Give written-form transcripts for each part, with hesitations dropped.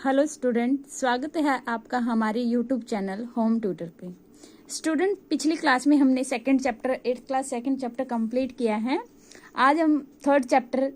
Hello student, स्वागत है आपका हमारे यूट्यूब चैनल होम ट्यूटर पे। स्टूडेंट, पिछली क्लास में हमने second chapter 8th class second chapter complete किया है। आज हम थर्ड चैप्टर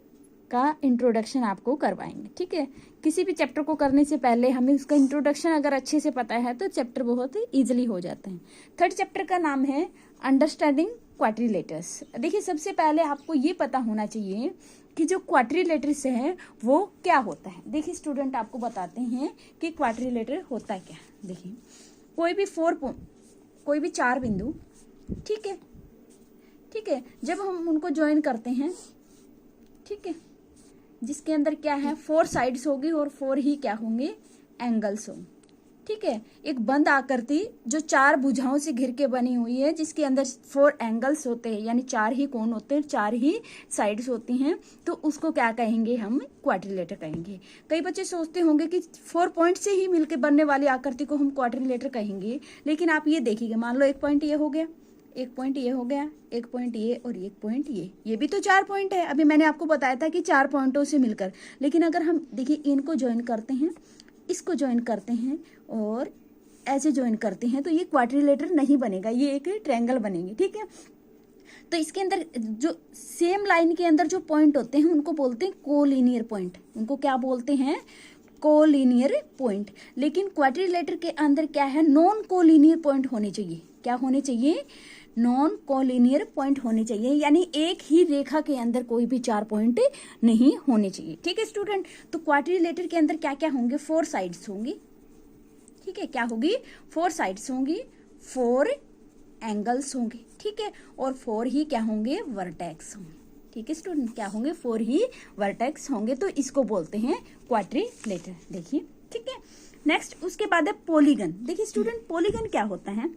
का इंट्रोडक्शन आपको करवाएंगे। ठीक है, किसी भी चैप्टर को करने से पहले हमें उसका इंट्रोडक्शन अगर अच्छे से पता है तो चैप्टर बहुत ईजिली हो जाते हैं। थर्ड चैप्टर का नाम है अंडरस्टैंडिंग क्वाड्रिलेटर्स। देखिए, सबसे पहले आपको ये पता होना चाहिए कि जो क्वाड्रिलेटर्स है वो क्या होता है। देखिए स्टूडेंट, आपको बताते हैं कि क्वाड्रिलेटर होता क्या है। देखिए, कोई भी चार बिंदु, ठीक है, जब हम उनको ज्वाइन करते हैं, ठीक है, जिसके अंदर क्या है, 4 साइड्स होगी और 4 ही क्या होंगे, एंगल्स होंगे। ठीक है, एक बंद आकृति जो 4 भुजाओं से घिर के बनी हुई है, जिसके अंदर 4 एंगल्स होते हैं, यानी 4 ही कोण होते हैं, 4 ही साइड्स होती हैं, तो उसको क्या कहेंगे, हम क्वाड्रिलेटर कहेंगे। कई बच्चे सोचते होंगे कि 4 पॉइंट से ही मिलकर बनने वाली आकृति को हम क्वाड्रिलेटर कहेंगे, लेकिन आप ये देखिएगा, मान लो एक पॉइंट ये हो गया, एक पॉइंट ये हो गया, एक पॉइंट ये और एक पॉइंट ये भी तो 4 पॉइंट है। अभी मैंने आपको बताया था कि 4 पॉइंटों से मिलकर, लेकिन अगर हम देखिए इनको ज्वाइन करते हैं, इसको ज्वाइन करते हैं और ऐसे ज्वाइन करते हैं, तो ये क्वाड्रिलेटर नहीं बनेगा, ये एक ट्रायंगल बनेंगे। ठीक है, तो इसके अंदर जो सेम लाइन के अंदर जो पॉइंट होते हैं उनको बोलते हैं कोलिनियर पॉइंट। उनको क्या बोलते हैं, कोलिनियर पॉइंट। लेकिन क्वाड्रिलेटर के अंदर क्या है, नॉन कोलिनियर पॉइंट होने चाहिए। क्या होने चाहिए, नॉन कोलिनियर पॉइंट होने चाहिए, यानी एक ही रेखा के अंदर कोई भी 4 पॉइंट नहीं होने चाहिए। ठीक है स्टूडेंट, तो क्वाड्रिलेटर के अंदर क्या क्या होंगे, 4 साइड्स होंगी। ठीक है, क्या होगी, 4 साइड्स होंगी, 4 एंगल्स होंगे। ठीक है, और 4 ही क्या होंगे, वर्टेक्स होंगे। ठीक है स्टूडेंट, क्या होंगे, 4 ही वर्टेक्स होंगे, तो इसको बोलते हैं क्वाड्रिलेटर। देखिए, ठीक है। नेक्स्ट उसके बाद है पॉलीगन। देखिए स्टूडेंट, पॉलीगन क्या होता है,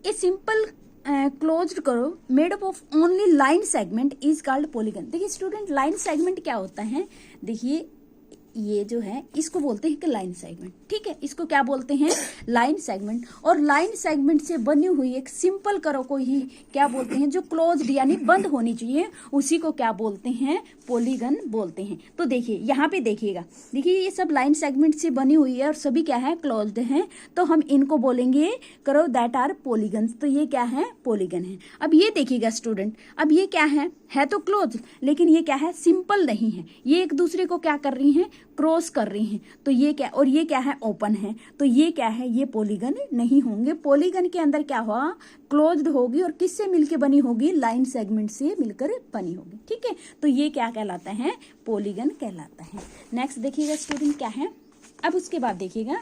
ए सिंपल क्लोज्ड करो made up of only line segment is called polygon. देखिए स्टूडेंट, लाइन सेगमेंट क्या होता है, देखिए ये जो है इसको बोलते हैं कि लाइन सेगमेंट। ठीक है, इसको क्या बोलते हैं, लाइन सेगमेंट। और लाइन सेगमेंट से बनी हुई एक सिंपल करो को ही क्या बोलते हैं, जो क्लोज्ड यानी बंद होनी चाहिए, उसी को क्या बोलते हैं, पॉलीगन बोलते हैं। तो देखिए यहाँ पे देखिएगा, देखिए ये सब लाइन सेगमेंट से बनी हुई है और सभी क्या है, क्लोज्ड हैं, तो हम इनको बोलेंगे करो दैट आर पॉलीगन। तो ये क्या है, पॉलीगन है। अब ये देखिएगा स्टूडेंट, अब ये क्या है तो क्लोज, लेकिन ये क्या है, सिंपल नहीं है, ये एक दूसरे को क्या कर रही हैं, क्रॉस कर रही हैं। तो ये क्या, और ये क्या है, ओपन है, तो ये क्या है, ये पॉलीगन नहीं होंगे। पॉलीगन के अंदर क्या हुआ, क्लोज्ड होगी और किससे मिलके बनी होगी, लाइन सेगमेंट से मिलकर बनी होगी। ठीक है, तो ये क्या कहलाता है, पॉलीगन कहलाता है। नेक्स्ट देखिएगा स्टूडेंट क्या है, अब उसके बाद देखिएगा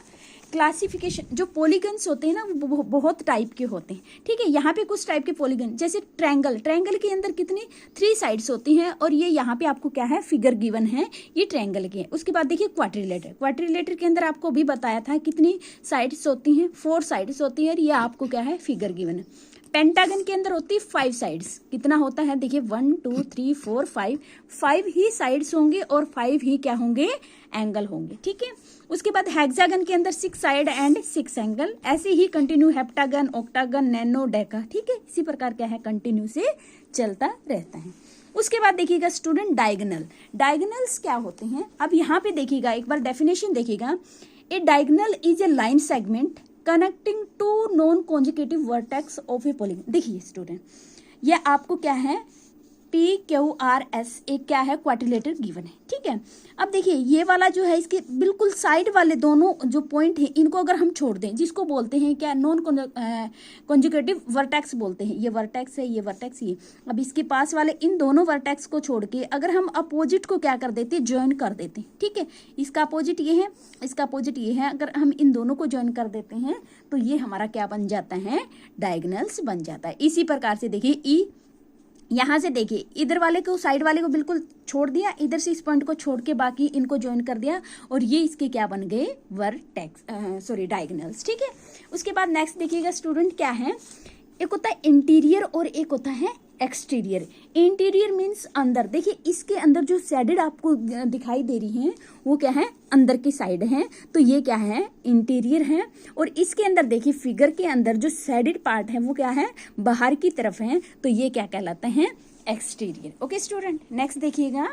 क्लासिफिकेशन। जो पॉलीगन्स होते हैं ना, वो बहुत टाइप के होते हैं। ठीक है, यहाँ पे कुछ टाइप के पॉलीगन, जैसे ट्रायंगल के अंदर कितनी 3 साइड्स होती हैं, और ये यहाँ पे आपको क्या है, फिगर गिवन है, ये ट्रायंगल के है। उसके बाद देखिए क्वाड्रिलेटर के अंदर आपको भी बताया था कितनी साइड्स होती हैं, 4 साइड्स होती है, और ये आपको क्या है, फिगर गिवन है। पेंटागन के अंदर होती है 5 साइड्स। कितना होता है, देखिए 1 2 3 4 5 ही साइड्स होंगे और 5 ही क्या होंगे, एंगल होंगे। ठीक है, उसके बाद हेक्सागन के अंदर 6 साइड एंड 6 एंगल। ऐसे ही continue heptagon, octagon, nona, deca. ठीक है, इसी प्रकार क्या है, कंटिन्यू से चलता रहता है। उसके बाद देखिएगा स्टूडेंट डायगोनल्स क्या होते हैं। अब यहाँ पे देखिएगा, एक बार डेफिनेशन देखिएगा, a diagonal is a line segment connecting two non consecutive vertex of a polygon. देखिए स्टूडेंट, ये आपको क्या है, PQRS एक क्या है, क्वाड्रिलेटर गिवन है। ठीक है, अब देखिए ये वाला जो है, इसके बिल्कुल साइड वाले दोनों जो पॉइंट हैं, इनको अगर हम छोड़ दें, जिसको बोलते हैं क्या, नॉन कॉन्जुगेटिव वर्टेक्स बोलते हैं। ये वर्टेक्स है, ये वर्टेक्स, ये। अब इसके पास वाले इन दोनों वर्टेक्स को छोड़ के अगर हम अपोजिट को क्या कर देते हैं, ज्वाइन कर देते हैं। ठीक है, इसका अपोजिट ये है, इसका अपोजिट ये है, अगर हम इन दोनों को ज्वाइन कर देते हैं तो ये हमारा क्या बन जाता है, डायगोनल्स बन जाता है। इसी प्रकार से देखिए ई, यहाँ से देखिए इधर वाले को, साइड वाले को बिल्कुल छोड़ दिया, इधर से इस पॉइंट को छोड़ के बाकी इनको ज्वाइन कर दिया, और ये इसके क्या बन गए, डायगोनल्स। ठीक है, उसके बाद नेक्स्ट देखिएगा स्टूडेंट क्या है, एक होता है इंटीरियर और एक होता है एक्सटीरियर। इंटीरियर मीन्स अंदर। देखिए इसके अंदर जो शेडेड आपको दिखाई दे रही हैं वो क्या है, अंदर की साइड है, तो ये क्या है, इंटीरियर है। और इसके अंदर देखिए फिगर के अंदर जो शेडेड पार्ट है वो क्या है, बाहर की तरफ है, तो ये क्या कहलाता है, एक्सटीरियर। ओके स्टूडेंट, नेक्स्ट देखिएगा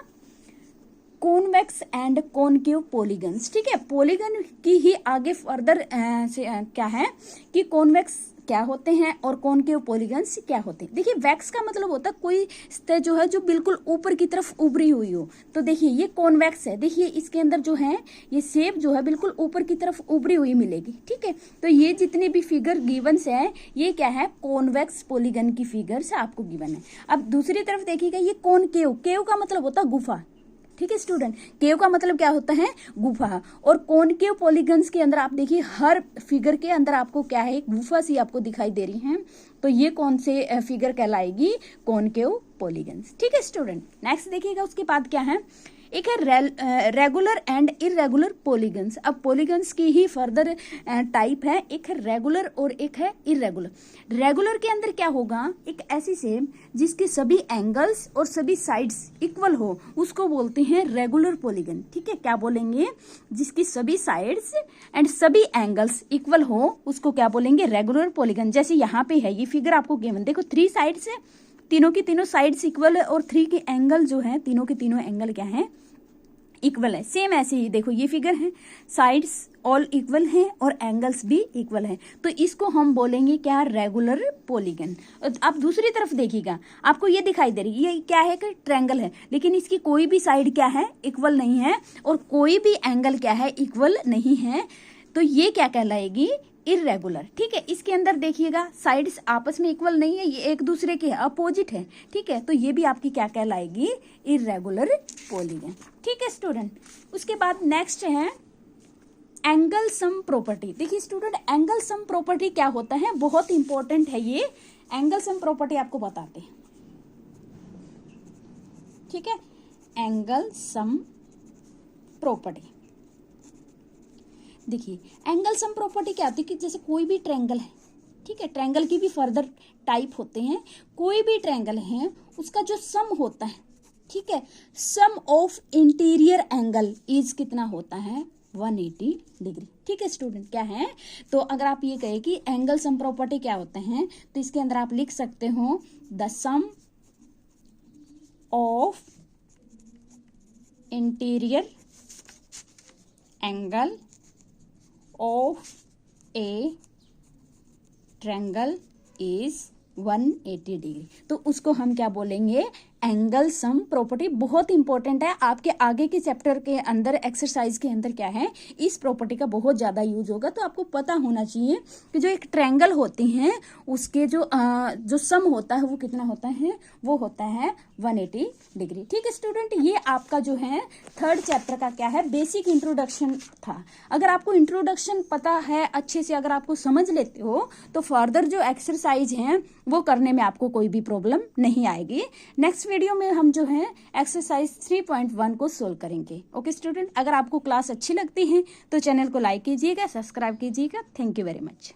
कॉन्वेक्स एंड कॉनकेव पॉलीगन्स। ठीक है, पॉलीगन की ही आगे फर्दर क्या है कि कॉन्वेक्स क्या होते हैं और कॉनकेव पॉलीगन्स क्या होते हैं। देखिए वैक्स का मतलब होता है कोई सतह जो है जो बिल्कुल ऊपर की तरफ उभरी हुई हो। तो देखिए ये कॉन्वेक्स है, देखिए इसके अंदर जो है ये शेप जो है बिल्कुल ऊपर की तरफ उभरी हुई मिलेगी। ठीक है, तो ये जितने भी फिगर गिवन्स है ये क्या है, कॉन्वेक्स पॉलीगन की फिगर्स आपको गिवन है। अब दूसरी तरफ देखिएगा ये कॉनकेव, केव का मतलब होता है गुफा। ठीक है स्टूडेंट, केव का मतलब क्या होता है, गुफा। और कॉनकेव पॉलीगन्स के अंदर आप देखिए हर फिगर के अंदर आपको क्या है, एक गुफा सी आपको दिखाई दे रही है। तो ये कौन से फिगर कहलाएगी, कॉनकेव पॉलीगन्स। ठीक है स्टूडेंट, नेक्स्ट देखिएगा उसके बाद क्या है, एक है रेगुलर एंड इरेगुलर पॉलीगन्स। अब पॉलीगन्स की ही फर्दर टाइप है, एक है रेगुलर और एक है इरेगुलर। रेगुलर के अंदर क्या होगा, एक ऐसी शेप जिसके सभी एंगल्स और सभी साइड्स इक्वल हो, उसको बोलते हैं रेगुलर पॉलीगन। ठीक है, क्या बोलेंगे, जिसकी सभी साइड्स एंड सभी एंगल्स इक्वल हो उसको क्या बोलेंगे, रेगुलर पॉलीगन। जैसे यहाँ पे है ये फिगर आपको गिवन, देखो 3 साइड्स है, तीनों की तीनों साइड्स इक्वल है और 3 के एंगल जो है, तीनों के तीनों एंगल क्या है, इक्वल है। सेम ऐसे ही देखो ये फिगर है, साइड्स ऑल इक्वल हैं और एंगल्स भी इक्वल हैं, तो इसको हम बोलेंगे क्या, रेगुलर पॉलीगन। अब दूसरी तरफ देखिएगा, आपको ये दिखाई दे रही है, ये क्या है कि ट्रायंगल है, लेकिन इसकी कोई भी साइड क्या है, इक्वल नहीं है और कोई भी एंगल क्या है, इक्वल नहीं है। तो ये क्या कहलाएगी, इरेगुलर। ठीक है, इसके अंदर देखिएगा साइड्स आपस में इक्वल नहीं है, ये एक दूसरे के अपोजिट है। ठीक है, तो ये भी आपकी क्या कहलाएगी, इरेगुलर पॉलीगन। ठीक है स्टूडेंट, उसके बाद नेक्स्ट है एंगल सम प्रॉपर्टी। देखिए स्टूडेंट, एंगल सम प्रॉपर्टी क्या होता है, बहुत इंपॉर्टेंट है ये। एंगल सम प्रॉपर्टी आपको बताते हैं। ठीक है, एंगल सम प्रॉपर्टी देखिए, एंगल सम प्रॉपर्टी क्या होती है कि जैसे कोई भी ट्रायंगल है, ठीक है, ट्रायंगल की भी फर्दर टाइप होते हैं, कोई भी ट्रायंगल है उसका जो सम होता है, ठीक है, सम ऑफ इंटीरियर एंगल इज कितना होता है, 180 डिग्री। ठीक है स्टूडेंट, क्या है, तो अगर आप ये कहे कि एंगल सम प्रॉपर्टी क्या होते हैं, तो इसके अंदर आप लिख सकते हो the sum of interior angle of a triangle is 180 degree. तो उसको हम क्या बोलेंगे, एंगल सम प्रॉपर्टी। बहुत इंपॉर्टेंट है, आपके आगे के चैप्टर के अंदर एक्सरसाइज के अंदर क्या है, इस प्रॉपर्टी का बहुत ज़्यादा यूज होगा। तो आपको पता होना चाहिए कि जो एक ट्रायंगल होते हैं उसके जो सम होता है वो कितना होता है, वो होता है 180 डिग्री। ठीक है स्टूडेंट, ये आपका जो है 3rd चैप्टर का क्या है, बेसिक इंट्रोडक्शन था। अगर आपको इंट्रोडक्शन पता है अच्छे से, अगर आपको समझ लेते हो, तो फर्दर जो एक्सरसाइज हैं वो करने में आपको कोई भी प्रॉब्लम नहीं आएगी। नेक्स्ट वीडियो में हम जो है एक्सरसाइज 3.1 को सोल्व करेंगे। ओके स्टूडेंट, अगर आपको क्लास अच्छी लगती है तो चैनल को लाइक कीजिएगा, सब्सक्राइब कीजिएगा। Thank you very much.